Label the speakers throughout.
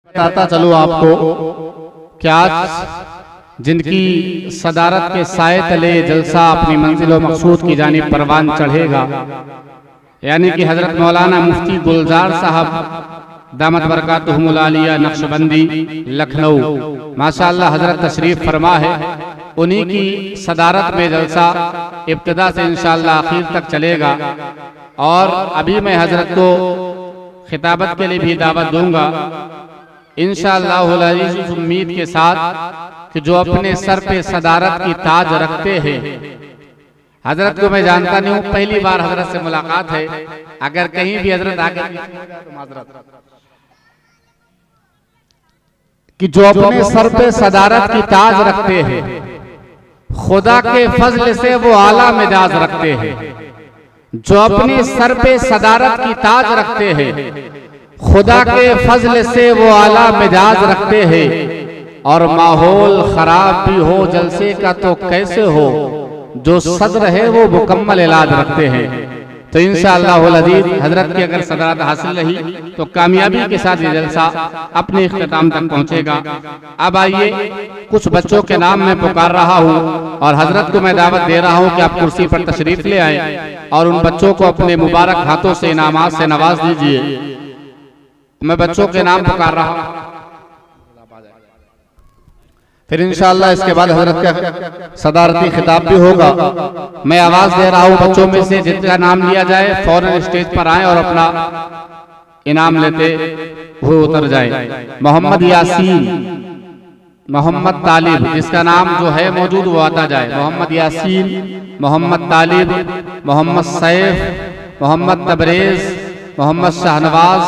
Speaker 1: बताता चलूं आपको कि आज जिनकी सदारत के साए तले जलसा अपनी मंजिल व मकसूद की जानिब परवान चढ़ेगा, यानी कि हजरत मौलाना मुफ्ती गुलजार साहब दामत बरकातुहुमुल आलिया नक्शबंदी लखनऊ, माशाअल्लाह हजरत तशरीफ फरमा है। उन्हीं की सदारत में जलसा इब्तिदा से इंशाअल्लाह आखिर तक चलेगा। और अभी मैं हजरत को खिताबत के लिए भी दावत दूंगा इंशाअल्लाह अज़ीज़, उम्मीद के साथ कि जो अपने सर पे सदारत की ताज रखते हैं। हजरत को मैं जानता नहीं हूँ, पहली बार हजरत से मुलाकात है। अगर कहीं भी हजरत आगे तो माजरत कि जो अपने सर पे सदारत की ताज रखते हैं, खुदा के फजल से वो आला मिजाज रखते हैं। जो अपने सर पे सदारत की ताज रखते हैं, खुदा के फजल से वो आला मिजाज रखते हैं। और माहौल खराब भी हो जलसे का तो कैसे हो, जो सदर है वो मुकम्मल इलाज रखते हैं। तो इंशाअल्लाह अज़ीज़ हजरत की अगर सदारत हासिल रही तो कामयाबी के साथ ये जलसा अपने इख्तिताम तक पहुंचेगा। अब आइए, कुछ बच्चों के नाम मैं पुकार रहा हूं और हजरत को मैं दावत दे रहा हूं कि आप कुर्सी पर तशरीफ ले आए और उन बच्चों को अपने मुबारक हाथों से इनामात से नवाज दीजिए। मैं बच्चों के नाम पुकार रहा हूं, फिर इंशाअल्लाह इसके बाद हजरत का सदारती खिताब भी होगा। मैं आवाज दे रहा हूं, बच्चों में से जिनका नाम लिया जाए फौरन स्टेज पर आए और अपना इनाम लेते हुए उतर जाए। मोहम्मद यासीन, मोहम्मद तालिब, जिसका नाम जो है मौजूद वो आता जाए। मोहम्मद यासीन, मोहम्मद तालिब, मोहम्मद सैफ, मोहम्मद तबरेज, मोहम्मद शाहनवाज,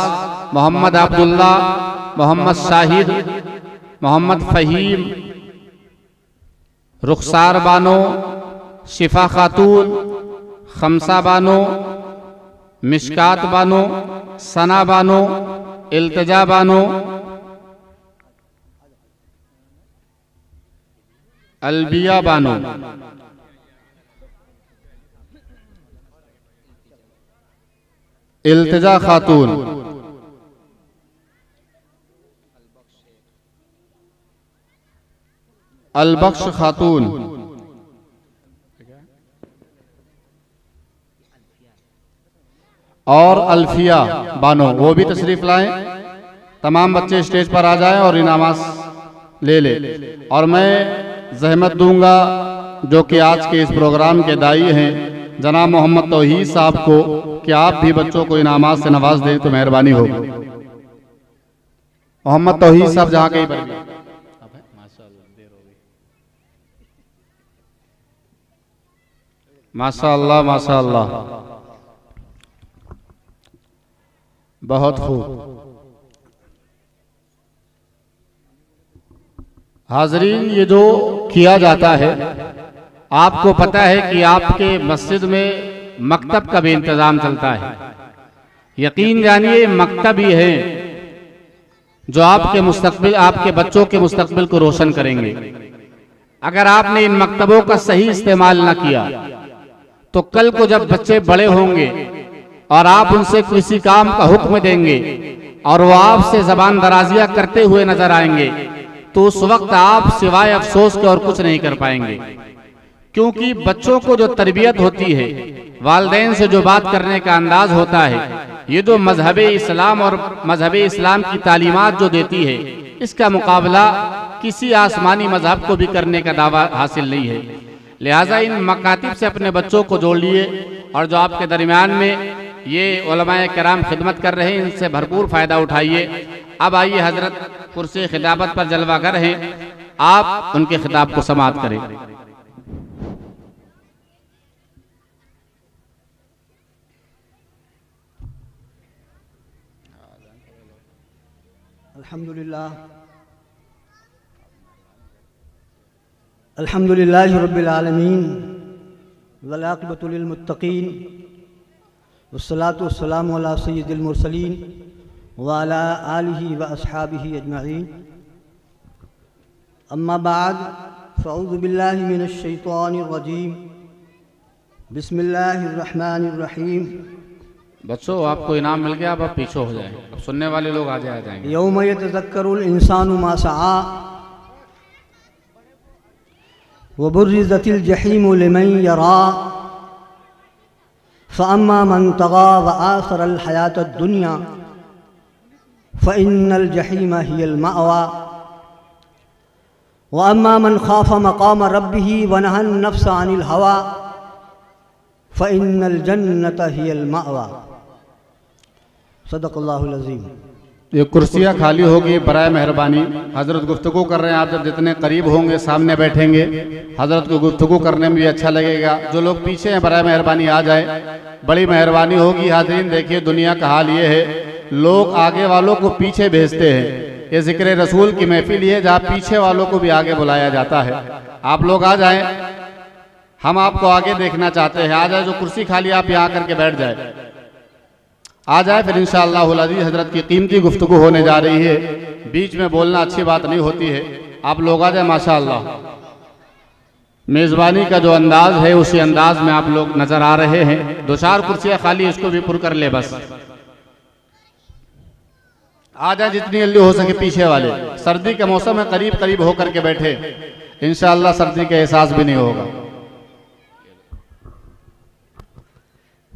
Speaker 1: मोहम्मद अब्दुल्ला, मोहम्मद शाहिद, मोहम्मद फहीम, रुखसार बानो, शिफा खातून, खमसा बानो, मिशकात बानो, सना बानो, इल्तिजा बानो, अलबिया बानो, इल्तिजा खातून, अलबख्श खातून, और अल्फिया बानो, वो भी तशरीफ लाएं। तमाम बच्चे स्टेज पर आ जाएं और इनामात ले ले। और मैं जहमत दूंगा जो कि आज के इस प्रोग्राम के दाई हैं जनाब मोहम्मद तौहीद साहब को कि आप भी बच्चों को इनामात से नवाज दें तो मेहरबानी होगी। मोहम्मद तौहीद साहब जहाँ कहीं पर माशाअल्लाह माशाअल्लाह, बहुत खूब। हाजरीन, ये जो किया जाता है, आपको पता है कि आपके मस्जिद में मकतब का भी इंतजाम चलता है। यकीन जानिए, मकतब ही है जो आपके मुस्तकबिल, आपके बच्चों के मुस्तकबिल को रोशन करेंगे। अगर आपने इन मकतबों का सही इस्तेमाल न किया तो कल को जब बच्चे बड़े होंगे और आप उनसे किसी काम का हुक्म देंगे और वो आपसे जबान दराजियां करते हुए नजर आएंगे तो उस वक्त आप सिवाय अफसोस के और कुछ नहीं कर पाएंगे। क्योंकि बच्चों को जो तरबियत होती है, वालिदैन से जो बात करने का अंदाज होता है, ये जो मजहब इस्लाम और मजहब इस्लाम की तालीमात जो देती है, इसका मुकाबला किसी आसमानी मजहब को भी करने का दावा हासिल नहीं है। लिहाजा इन मकातिब से अपने बच्चों को जोड़ लिए और जो आपके दरमियान में ये उलमाए किराम खिदमत कर रहे हैं, इनसे भरपूर फ़ायदा उठाइए। अब आइए, हजरत कुर्सी खिताबत पर जलवागर हैं, आप उनके खिताब को समाअत करें।
Speaker 2: अल्हम्दुलिल्लाहि रब्बिल आलमीन वल आक़िबतु लिल मुत्तक़ीन वस्सलातु वस्सलामु अला सय्यिदिल मुरसलीन व अला आलिहि व अस्हाबिहि अजमईन। अम्मा बाद फ़अऊज़ु बिल्लाहि मिनश शैतानिर रजीम। बिस्मिल्लाहिर रहमानिर रहीम।
Speaker 1: बच्चों आपको इनाम मिल गया, अब आप पीछे हो जाएं, अब सुनने वाले लोग आगे आ जाएंगे।
Speaker 2: यौम यतज़क्करुल इंसानु मा सआ व बुर्रिज़तिल जहीमु लिमन यरा फ़अम्मा मन तग़ा व आसरल हयातद दुनिया फ़इन्नल जहीम हियल मअवा व अम्मा मन खाफ़ मक़ाम रब्बिही व नहन नफ्स अनिल हवा फ़इन्नल जन्नत हियल मअवा। सदक़ल्लाहुल अज़ीम।
Speaker 1: ये कुर्सियाँ खाली होगी, बराए मेहरबानी। हज़रत गुफ्तगू कर रहे हैं, आप जब जितने करीब होंगे सामने बैठेंगे हज़रत को गुफ्तगू करने में भी अच्छा लगेगा। जो लोग पीछे हैं बराए मेहरबानी आ जाए, बड़ी मेहरबानी होगी। हाज़रीन देखिए दुनिया का हाल ये है, लोग आगे वालों को पीछे भेजते हैं। ये ज़िक्र रसूल की महफिल है जहाँ पीछे वालों को भी आगे बुलाया जाता है। आप लोग आ जाएं, हम आपको आगे देखना चाहते हैं। आ जाए, जो कुर्सी खाली आप यहाँ करके बैठ जाए, आ जाए, फिर इंशाअल्लाह अज़ीज़ हज़रत की कीमती गुफ्तगू होने जा रही है। बीच में बोलना अच्छी बात नहीं होती है। आप लोग आ जाए। माशाअल्लाह मेज़बानी का जो अंदाज है उसी अंदाज में आप लोग नज़र आ रहे हैं। दो चार कुर्सियाँ खाली, इसको भी पुर कर ले बस। आ जाए जितनी जल्दी हो सके पीछे वाले। सर्दी के मौसम में करीब करीब होकर के बैठे, इंशाअल्लाह सर्दी का एहसास भी नहीं होगा।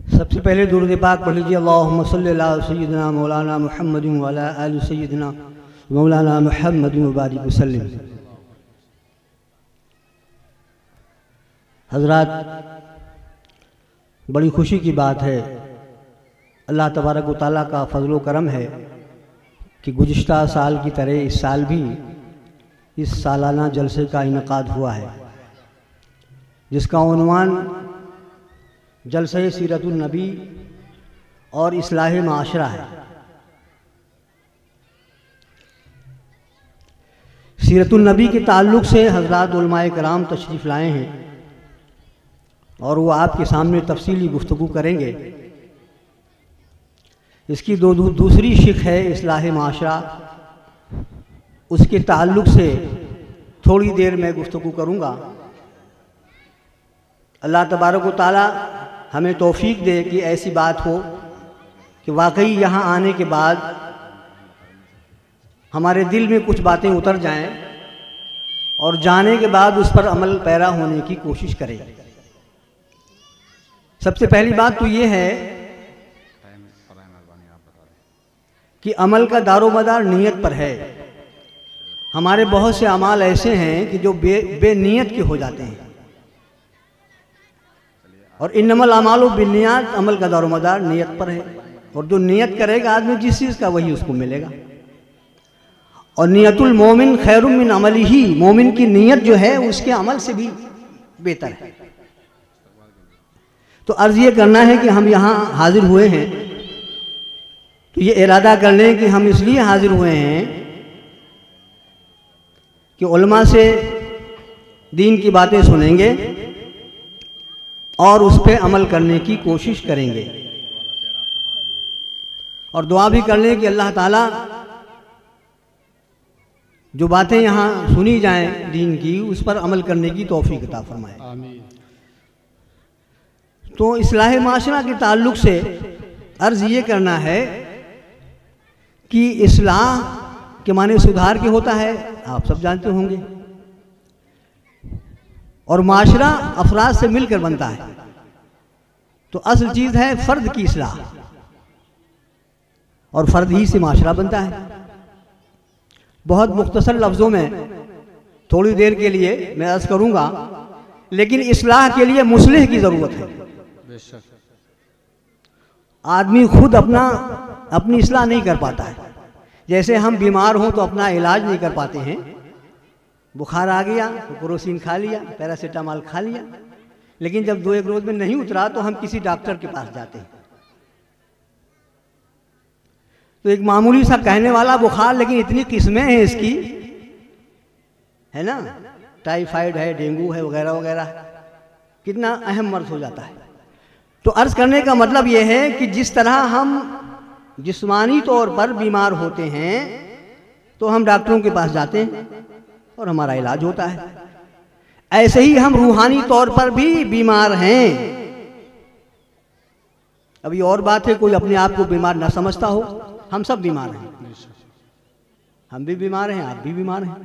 Speaker 2: सबसे पहले दुरूद पाक पढ़ लीजिए। अल्लाहुम्मा सल्ली अला सय्यिदिना मौलाना मुहम्मदिन व अला आलि सय्यिदिना मौलाना मुहम्मदिन व बारिक वसल्लम। हज़रात, बड़ी खुशी की बात है, अल्लाह तबारक व तआला का फजल व करम है कि गुज़िश्ता साल की तरह इस साल भी इस सालाना जलसे का इनेकाद हुआ है, जिसका उन्वान जलसे सीरतुन नबी और इस्लाह माशरा है। सीरतुन नबी के ताल्लुक़ से हज़रात उलमाए कराम तशरीफ़ लाए हैं और वो आपके सामने तफसीली गुफ्तगू करेंगे। इसकी दूसरी शिक है इस्लाह माशरा, उसके ताल्लुक़ से थोड़ी देर में गुफ्तगू करूँगा। अल्लाह तबारक व तआला हमें तौफीक दे कि ऐसी बात हो कि वाकई यहाँ आने के बाद हमारे दिल में कुछ बातें उतर जाएं और जाने के बाद उस पर अमल पैरा होने की कोशिश करें। सबसे पहली बात तो ये है कि अमल का दारोमदार नीयत पर है। हमारे बहुत से अमाल ऐसे हैं कि जो बेनियत के हो जाते हैं, और इन्नमल अमालु बिन्नियात, अमल का दारोमदार नियत पर है। और जो नियत करेगा आदमी जिस चीज़ का वही उसको मिलेगा। और नियतुल मोमिन खैरुम मिन अमलिही, मोमिन की नियत जो है उसके अमल से भी बेहतर है। तो अर्ज़ ये करना है कि हम यहाँ हाजिर हुए हैं तो ये इरादा कर लें कि हम इसलिए हाजिर हुए हैं कि उलमा से दीन की बातें सुनेंगे और उस पर अमल करने की कोशिश करेंगे, और दुआ भी कर लें कि अल्लाह ताला जो बातें यहाँ सुनी जाएं दीन की, उस पर अमल करने की तौफीक अता फरमाए।
Speaker 1: आमीन।
Speaker 2: तो इस्लाह माशरा के ताल्लुक़ से अर्ज़ ये करना है कि इस्लाह के माने सुधार के होता है, आप सब जानते होंगे, और माशरा अफराद से मिलकर बनता है। तो असल चीज़ है फ़र्द की इस्लाह, और फ़र्द ही से माशरा बनता है। बहुत मुख्तसर लफ्ज़ों में थोड़ी देर के लिए मैं अर्ज़ करूँगा, लेकिन इस्लाह के लिए मुस्लिह की ज़रूरत है। आदमी खुद अपनी इस्लाह नहीं कर पाता है। जैसे हम बीमार हों तो अपना इलाज नहीं कर पाते हैं, बुखार आ गया तो क्रोसिन खा लिया, पैरासीटामॉल खा लिया, लेकिन जब 2-1 रोज में नहीं उतरा तो हम किसी डॉक्टर के पास जाते हैं। तो एक मामूली सा कहने वाला बुखार, लेकिन इतनी किस्में हैं इसकी, है ना, टाइफाइड है, डेंगू है, वगैरह वगैरह, कितना अहम मर्ज हो जाता है। तो अर्ज करने का मतलब यह है कि जिस तरह हम जिस्मानी तौर पर बीमार होते हैं तो हम डॉक्टरों के पास जाते हैं और हमारा इलाज होता है, ऐसे ही हम रूहानी तौर पर भी बीमार हैं। अभी और बात है कोई अपने आप को बीमार ना समझता हो, हम सब बीमार हैं, हम भी बीमार हैं, आप भी बीमार हैं,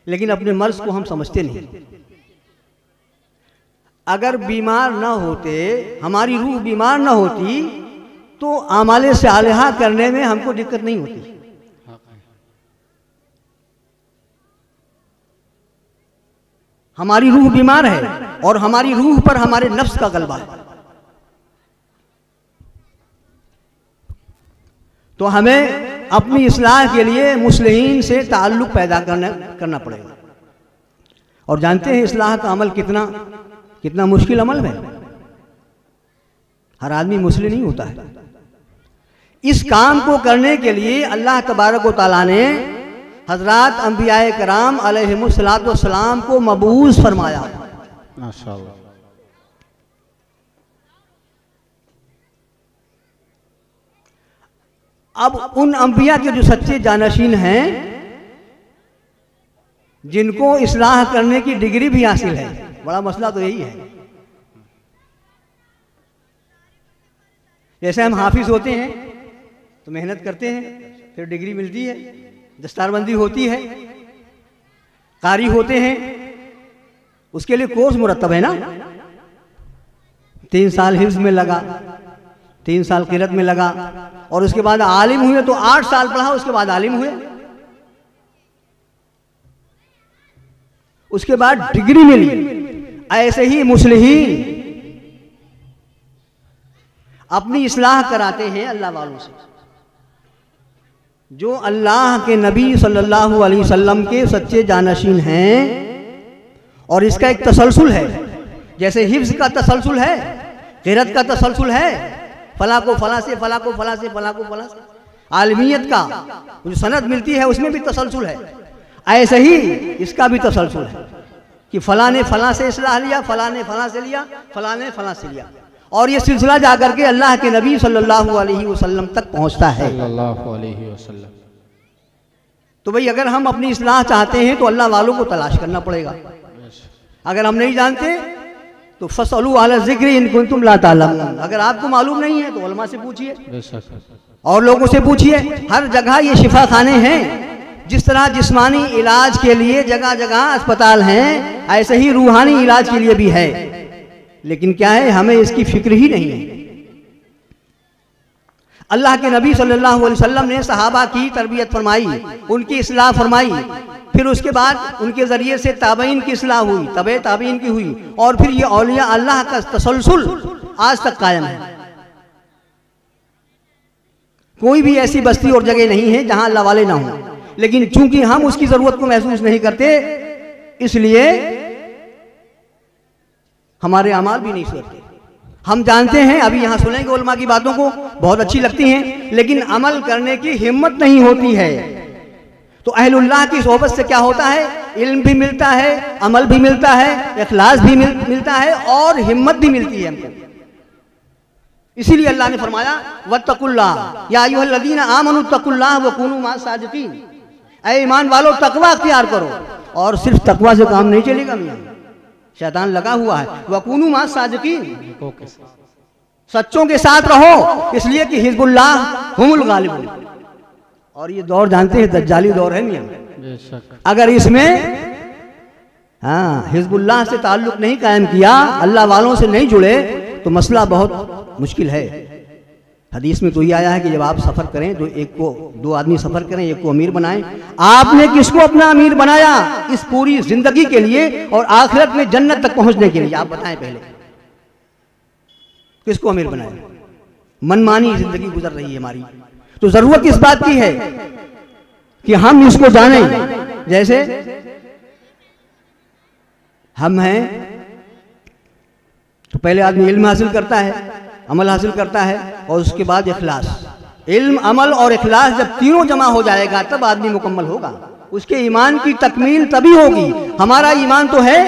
Speaker 2: लेकिन अपने मर्ज को हम समझते नहीं। अगर बीमार ना होते, हमारी रूह बीमार ना होती, तो आमाले सालिहा करने में हमको दिक्कत नहीं होती। हमारी रूह बीमार है और हमारी रूह पर हमारे नफ्स का गलबा है। तो हमें अपनी इस्लाह के लिए मुस्लिमीन से ताल्लुक पैदा करना पड़ेगा। और जानते हैं इस्लाह का अमल कितना मुश्किल अमल है। हर आदमी मुस्लिम नहीं होता है। इस काम को करने के लिए अल्लाह तबारक व तआला ने हजरात अंबियाए कराम अलैहिमुस्सलातु वस्सलाम को मबूस फरमाया।
Speaker 1: माशाअल्लाह।
Speaker 2: अब उन अंबिया के जो सच्चे जानशीन हैं, जिनको इस्लाह करने की डिग्री भी हासिल है, बड़ा मसला तो यही है। जैसे हम हाफिज होते हैं तो मेहनत करते हैं, फिर डिग्री मिलती है, दस्तारबंदी होती है, कारी होते हैं, उसके लिए कोर्स मुरत्तब है ना। 3 साल हिफ्ज में लगा, 3 साल क़िरात में लगा, और उसके बाद आलिम हुए तो 8 साल पढ़ा, उसके बाद आलिम हुए, उसके बाद डिग्री मिली। ऐसे ही मुस्लिमीन अपनी इस्लाह कराते हैं अल्लाह वालों से, जो अल्लाह के नबी सल्लल्लाहु अलैहि वसल्लम के सच्चे जानशीन हैं। और इसका एक तसलसल है, जैसे हिफ्ज का तसलसल है, क़िरात का तसलसल है, फला को फला से, फला को फला से, फला को फला से, आलमियत का जो सनद मिलती है उसमें भी तसलसल है। ऐसे ही इसका भी तसलसल है कि फला ने फला से इस्लाह लिया, फला ने फला से लिया, फला ने फला से लिया, और ये सिलसिला जा करके अल्लाह के नबी सल्लल्लाहु अलैहि वसल्लम तक पहुंचता है।
Speaker 1: सल्लल्लाहु अलैहि वसल्लम।
Speaker 2: तो भाई अगर हम अपनी इस्लाह चाहते हैं तो अल्लाह वालों को तलाश करना पड़ेगा। अगर हम नहीं जानते तो फसलू अला ज़िक्रि इन कुंतुम ला तालमून। अगर आपको मालूम नहीं है तो उलमा से पूछिए और लोगों से पूछिए। हर जगह ये शिफा खाने हैं। जिस तरह जिस्मानी इलाज के लिए जगह जगह अस्पताल हैं, ऐसे ही रूहानी इलाज के लिए भी है। लेकिन क्या है, हमें इसकी फिक्र ही नहीं है। अल्लाह के नबी सल्लल्लाहु अलैहि वसल्लम ने सहाबा की तरबियत फरमाई, उनकी इस्लाह फरमाई, फिर उसके बाद उनके जरिए से ताबईन की इस्लाह हुई, तबे ताबईन की हुई, और फिर ये औलिया अल्लाह का तसलसल आज तक कायम है। कोई भी ऐसी बस्ती और जगह नहीं है जहां अल्लाह वाले ना हो, लेकिन चूंकि हम उसकी जरूरत को महसूस नहीं करते, इसलिए हमारे अमाल भी नहीं सुधरते। हम जानते हैं, अभी यहाँ सुनेंगे उलमा की बातों को, बहुत अच्छी लगती हैं, लेकिन अमल करने की हिम्मत नहीं होती है। तो अहलुल्लाह की सोहबत से क्या होता है, इल्म भी मिलता है, अमल भी मिलता है, इखलास भी मिलता है, और हिम्मत भी मिलती है हमको। इसीलिए अल्लाह ने फरमाया वत्तकुल्लाह या अय्युहल्लज़ीना आमनू तकुल्लाह व कूनू माअस सादिकीन। ऐ ईमान वालों, तकवा अख्तियार करो। और सिर्फ तकवा से काम नहीं चलेगा, मियां शैतान लगा हुआ है। वकूनू माअस सादिकीन, सच्चों के साथ रहो, इसलिए कि हिज़्बुल्लाह हुमुल गालिबून। और ये दौर जानते हैं, दज्जाली दौर है मियां। अगर इसमें हिज़्बुल्लाह से ताल्लुक नहीं कायम किया, अल्लाह वालों से नहीं जुड़े, तो मसला बहुत मुश्किल है। हदीस में तो ये आया है कि जब आप सफर करें तो दो आदमी सफर करें, एक को अमीर बनाएं। आपने किसको अपना अमीर बनाया इस पूरी जिंदगी के लिए और आखिरत में जन्नत तक पहुंचने के लिए? आप बताएं पहले, किसको अमीर बनाया? मनमानी जिंदगी गुजर रही है हमारी। तो जरूरत इस बात की है कि हम इसको जानें। जैसे हम हैं तो पहले आदमी इल्म हासिल करता है, अमल हासिल करता है, और उसके बाद इखलास। इल्म, अमल और इखलास जब तीनों जमा हो जाएगा तब आदमी मुकम्मल होगा। उसके ईमान की तकमील तभी होगी। हमारा ईमान तो है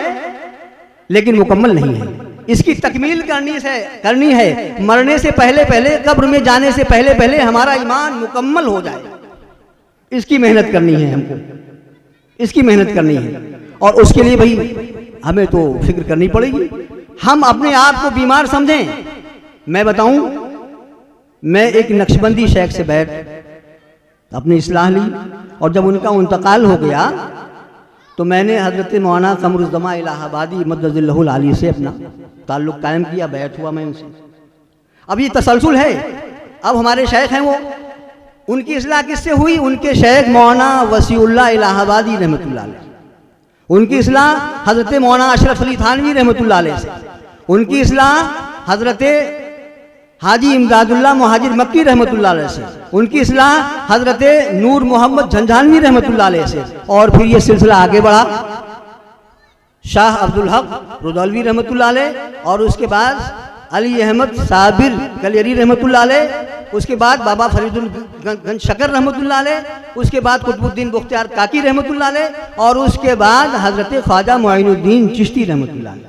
Speaker 2: लेकिन मुकम्मल नहीं है। इसकी तकमील करनी है मरने से पहले पहले, कब्र में जाने से पहले पहले हमारा ईमान मुकम्मल हो जाए। इसकी मेहनत करनी है हमको, इसकी मेहनत करनी है। और उसके लिए भाई हमें तो फिक्र करनी पड़ेगी। हम अपने आप को बीमार समझें, मैं बताऊं, मैं एक नक्शबंदी शेख से बैठ अपनी इस्लाह ली और जब उनका इंतकाल हो गया तो मैंने हज़रत मौलाना कमरुज़्ज़मा इलाहाबादी मद्दज़िल्लहुल आली से अपना ताल्लुक़ कायम किया, बैठ हुआ मैं उनसे। अब ये तसलसल है, अब हमारे शेख हैं वो, उनकी इस्लाह किससे हुई? उनके शेख मौलाना वसीउल्लाह इलाहाबादी रहमतुल्लाह अलैह, उनकी इस्लाह हज़रत मौलाना अशरफ अली थानवी रहमतुल्लाह अलैह से, उनकी इस्लाह हज़रत हाजी इमदादुल्लाह मुहाजिर मक्की रहमतुल्लाह अलैह से, उनकी इस्लाह हज़रत नूर मोहम्मद झंझानवी रहमतुल्लाह अलैह से, और फिर ये सिलसिला आगे बढ़ा शाह अब्दुल हक रुदौलवी रहमतुल्लाह अलैह, और उसके बाद अली अहमद साबिर कलियरी रहमतुल्लाह अलैह, उसके बाद बाबा फरीदुल गंज शकर रहमतुल्लाह अलैह, उसके बाद कुतुबुद्दीन बुख्तियार काकी रहमतुल्लाह अलैह, और उसके बाद हज़रत ख्वाजा मुइनुद्दीन चिश्ती रहमतुल्लाह अलैह,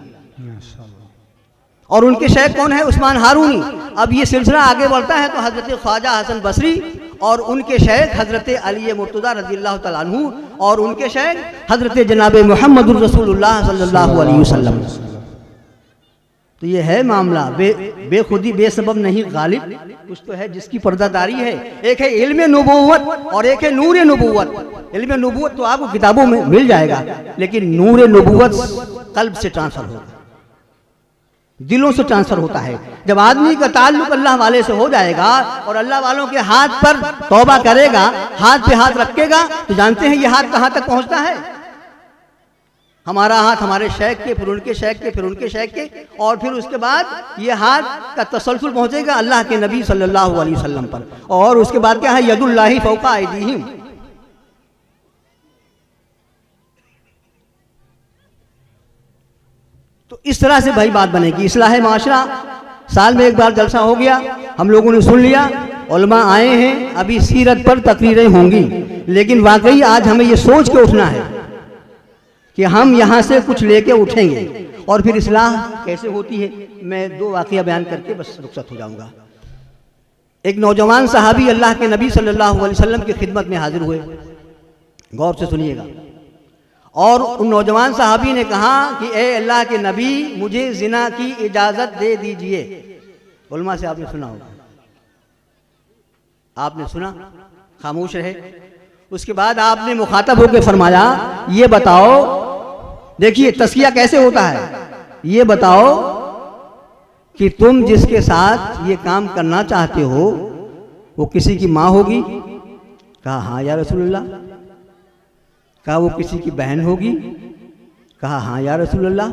Speaker 2: और उनके शेख कौन है? उस्मान हारूनी। अब ये सिलसिला आगे बढ़ता है तो हज़रत ख्वाजा हसन बसरी और उनके शेख हज़रत अली मुर्तज़ा रज़ियल्लाहु तआला अन्हु, और उनके शेख हज़रत जनाब मुहम्मदुर रसूलुल्लाह सल्लल्लाहु अलैहि वसल्लम। तो ये है मामला, बेखुदी बेसबब नहीं गालिब, कुछ तो है जिसकी पर्दादारी है। एक है इल्म नबूवत और एक है नूर नबूवत। इल्म नबूवत तो आपको किताबों में मिल जाएगा, लेकिन नूर नबूवत कल्ब से ट्रांसफर होगा, दिलों से ट्रांसफर होता है। जब आदमी का ताल्लुक अल्लाह वाले से हो जाएगा और अल्लाह वालों के हाथ पर तौबा करेगा, हाथ पे हाथ रखेगा, तो जानते हैं ये हाथ कहाँ तक पहुँचता है। हमारा हाथ हमारे शेख के, फिर उनके शेख के, फिर उनके शेख के, और फिर उसके बाद ये हाथ का तसलसल पहुँचेगा अल्लाह के नबी सल्लल्लाहु अलैहि वसल्लम पर, और उसके बाद क्या है? यदुल्लाहि फौका ऐदीहिम। तो इस तरह से भाई बात बनेगी। इस्लाह माशरा, साल में एक बार जलसा हो गया, हम लोगों ने सुन लिया, उलमा आए हैं, अभी सीरत पर तकरीरें होंगी, लेकिन वाकई आज हमें ये सोच के उठना है कि हम यहाँ से कुछ लेके उठेंगे। और फिर इस्लाह कैसे होती है, मैं दो वाक़या बयान करके बस रुखसत हो जाऊँगा। एक नौजवान सहाबी अल्लाह के नबी सल्लल्लाहु अलैहि वसल्लम की खिदमत में हाजिर हुए, गौर से सुनिएगा, और उन नौजवान सहाबी ने कहा कि ए अल्लाह के नबी, मुझे जिना की इजाज़त दे दीजिए। उलमा से आपने सुना होगा, आपने सुना, खामोश रहे। उसके बाद आपने मुखातब होकर फरमाया, ये बताओ, देखिए तस्किया कैसे होता है, ये बताओ कि तुम जिसके साथ ये काम करना चाहते हो वो किसी की माँ होगी? कहा हाँ या रसूलुल्लाह। कहा वो किसी की बहन होगी? कहा हाँ या रसूलुल्लाह।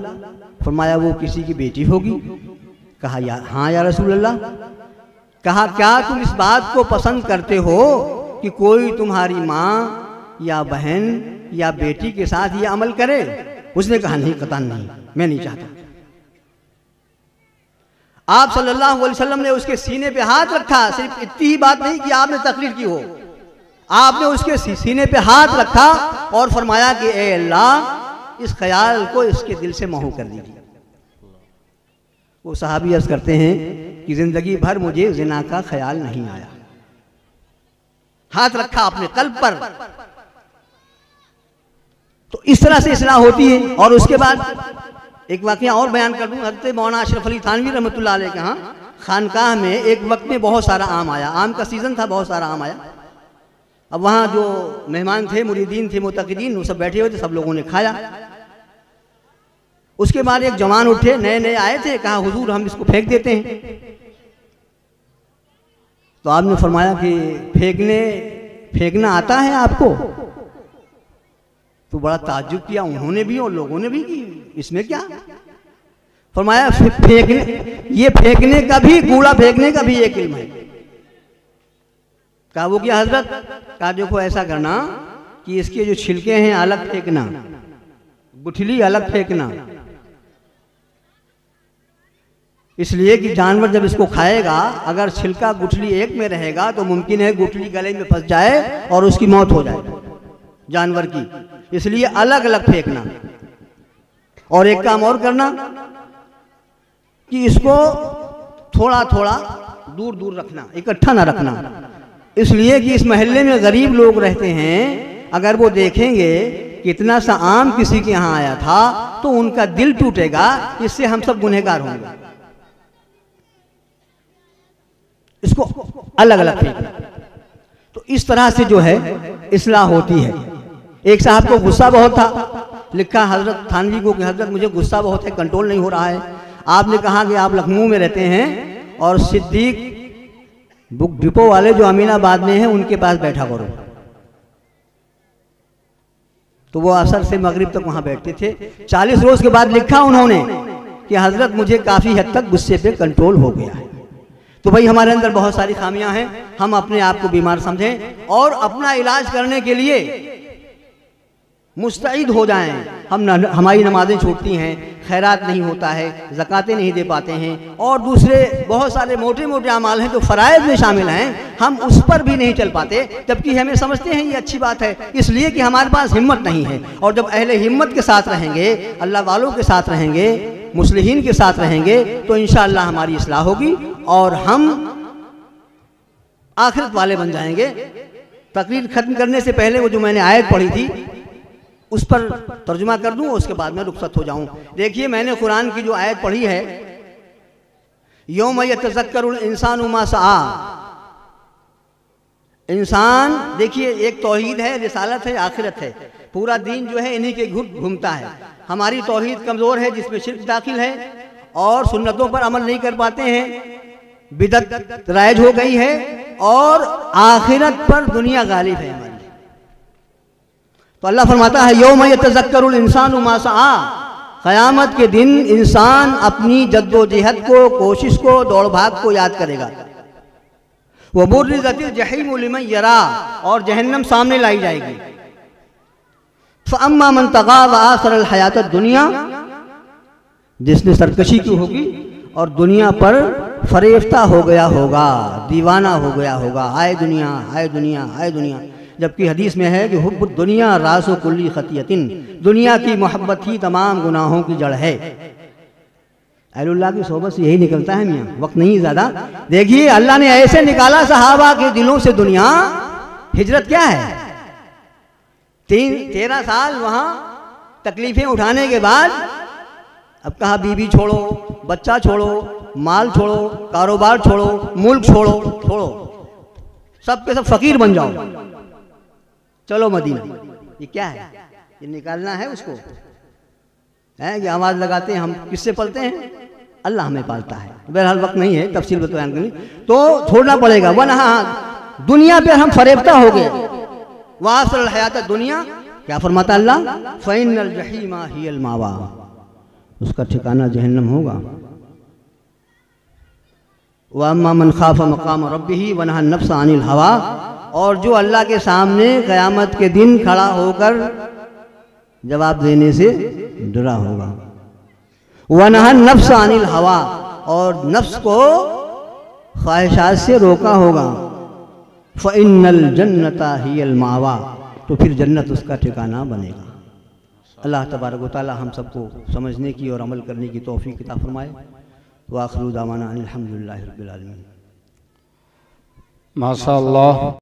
Speaker 2: फरमाया वो किसी की बेटी होगी? कहा हाँ या रसूलुल्लाह। कहा क्या तुम इस बात को पसंद करते हो कि कोई तुम्हारी माँ या बहन या बेटी के साथ ये अमल करे? उसने कहा नहीं, कतई नहीं, मैं नहीं चाहता। आप सल्लल्लाहु अलैहि वसल्लम ने उसके सीने पे हाथ रखा, सिर्फ इतनी ही बात नहीं कि आपने तकरीर की हो, आपने उसके सीने पे हाथ रखा और फरमाया कि ए अल्लाह, इस ख्याल को इसके दिल से महू कर दीजिए। वो सहाबी अर्ज़ करते हैं कि जिंदगी भर मुझे जिना का ख्याल नहीं आया। हाथ रखा अपने कल्ब पर। तो इस तरह से इस्लाह होती है। और उसके बाद एक वाक़या और बयान कर दूं, हज़रत मौलाना अशरफ अली थानवी रहमतुल्लाह अलैह के यहाँ खानकाह में एक वक्त में बहुत सारा आम आया, आम का सीज़न था, बहुत सारा आम आया। अब वहाँ जो मेहमान थे, मुरीदीन थे, मुतक़िदीन, वो सब बैठे हुए थे, सब लोगों ने खाया। उसके बाद एक जवान उठे, नए नए आए थे, कहा हुजूर हम इसको फेंक देते हैं। तो आपने फरमाया कि फेंकना आता है आपको? तो बड़ा ताज्जुब किया उन्होंने भी और लोगों ने भी कि इसमें क्या। फरमाया फेंकने का भी, कूड़ा फेंकने का भी एक इल्म है। कहा वो क्या हजरत? कहा देखो ऐसा करना कि इसके जो छिलके हैं अलग फेंकना, गुठली अलग फेंकना, इसलिए कि जानवर जब इसको खाएगा अगर छिलका गुठली एक में रहेगा तो मुमकिन है गुठली गले में फंस जाए और उसकी मौत हो जाए जानवर की, इसलिए अलग अलग फेंकना। और एक काम और करना कि इसको थोड़ा थोड़ा दूर दूर रखना, इकट्ठा ना रखना, इसलिए कि इस मोहल्ले में गरीब लोग रहते हैं, अगर वो देखेंगे कितना सा आम किसी के यहाँ आया था तो उनका दिल टूटेगा, इससे हम सब गुनहगार होंगे। अलग अलग फेंकना। तो इस तरह से जो है इस्लाह होती है। एक साहब को गुस्सा बहुत था, लिखा हजरत थानवी को कि हजरत मुझे गुस्सा बहुत है, कंट्रोल नहीं हो रहा है। आपने कहा कि आप लखनऊ में रहते हैं और सिद्दीक बुक डिपो वाले जो अमीनाबाद में हैं उनके पास बैठा करो। तो वो असर से मगरिब तक वहां बैठते थे। 40 रोज के बाद लिखा उन्होंने कि हजरत मुझे काफी हद तक गुस्से पे कंट्रोल हो गया है। तो भाई हमारे अंदर बहुत सारी खामियां हैं, हम अपने आप को बीमार समझें और अपना इलाज करने के लिए मुस्तैद हो जाएं। हमारी नमाजें छूटती हैं, खैरात नहीं होता है, ज़कातें नहीं दे पाते हैं और दूसरे बहुत सारे मोटे मोटे अमाल हैं जो फ़राइज़ में शामिल हैं, हम उस पर भी नहीं चल पाते, जबकि हमें समझते हैं ये अच्छी बात है, इसलिए कि हमारे पास हिम्मत नहीं है। और जब अहले हिम्मत के साथ रहेंगे, अल्लाह वालों के साथ रहेंगे, मुस्लिहीन के साथ रहेंगे, तो इंशाअल्लाह हमारी इस्लाह होगी और हम आखिरत वाले बन जाएंगे। तकरीर ख़त्म करने से पहले वो जो मैंने आयत पढ़ी थी उस पर तर्जुमा कर दूं, उसके बाद में रुखसत हो जाऊं। देखिए, मैंने कुरान की जो आयत पढ़ी है, यौम यतज़क्करुल इंसानु मा सआ, इंसान, देखिए एक तौहीद है, रिसालत है, आखिरत है, पूरा दीन जो है इन्हीं के घूमता है। हमारी तौहीद कमज़ोर है जिसमें शिर्क दाखिल है और सुन्नतों पर अमल नहीं कर पाते हैं, बिदअत राइज हो गई है और आखिरत पर दुनिया गालिब है हमारी। तो अल्लाह फरमाता है यौम यतज़क्करुल इंसानु मा सआ, क़यामत के दिन इंसान अपनी जद्दोजहद को, कोशिश को, दौड़ भाग को याद करेगा। वह बुर्रिज़तिल जहीम लिमन यरा, और जहन्नम सामने लाई जाएगी। फ़अम्मा मन तग़ा व आसरल हयातद दुनिया, जिसने सरकशी की होगी और दुनिया पर फरेफ्ता हो गया होगा, दीवाना हो गया होगा, आए दुनिया, आए दुनिया, आए दुनिया। जबकि हदीस में है कि हुब्बुद दुनिया रासु कुल्ली खतियतिन, दुनिया की मोहब्बत ही तमाम गुनाहों की जड़ है। अल्लाह की सोबत से यही निकलता है मियाँ, वक्त नहीं ज़्यादा। देखिए अल्लाह ने ऐसे निकाला सहाबा के दिलों से दुनिया। हिजरत क्या है? 13 साल वहाँ तकलीफें उठाने के बाद अब कहा बीवी छोड़ो, बच्चा छोड़ो, माल छोड़ो, कारोबार छोड़ो, मुल्क छोड़ो, सब के सब फकीर बन जाओ, चलो मदीना। ये क्या है? ये निकालना है उसको, है कि आवाज लगाते हैं हम, किससे पलते हैं? अल्लाह हमें पालता है। बहरहाल वक्त नहीं है तफसील बयान करनी, तो छोड़ना पड़ेगा। वरना दुनिया पे हम फरेफ्ता हो गए। वासरल हयात दुनिया, क्या फरमाता अल्लाह? फ़इन्नल जहीमा हियल मावा, उसका ठिकाना जहन्नम होगा। व अम्मा मन खाफ़ मक़ाम रब्बिही व नहा नफ्स अनिल हवा, और जो अल्लाह के सामने क़यामत के दिन खड़ा होकर जवाब देने से डरा होगा। व नहा नफ्स अनिल हवा, और नफ्स को ख्वाहिशात से रोका होगा। फ़इन्नल जन्नता हियल मावा, तो फिर जन्नत उसका ठिकाना बनेगा। अल्लाह तबारक व तआला हम सबको समझने की और अमल करने की तौफीक अता फरमाए। व आखिरु दावाना अनिल हम्दुलिल्लाहि रब्बिल आलमीन।
Speaker 1: माशाअल्लाह।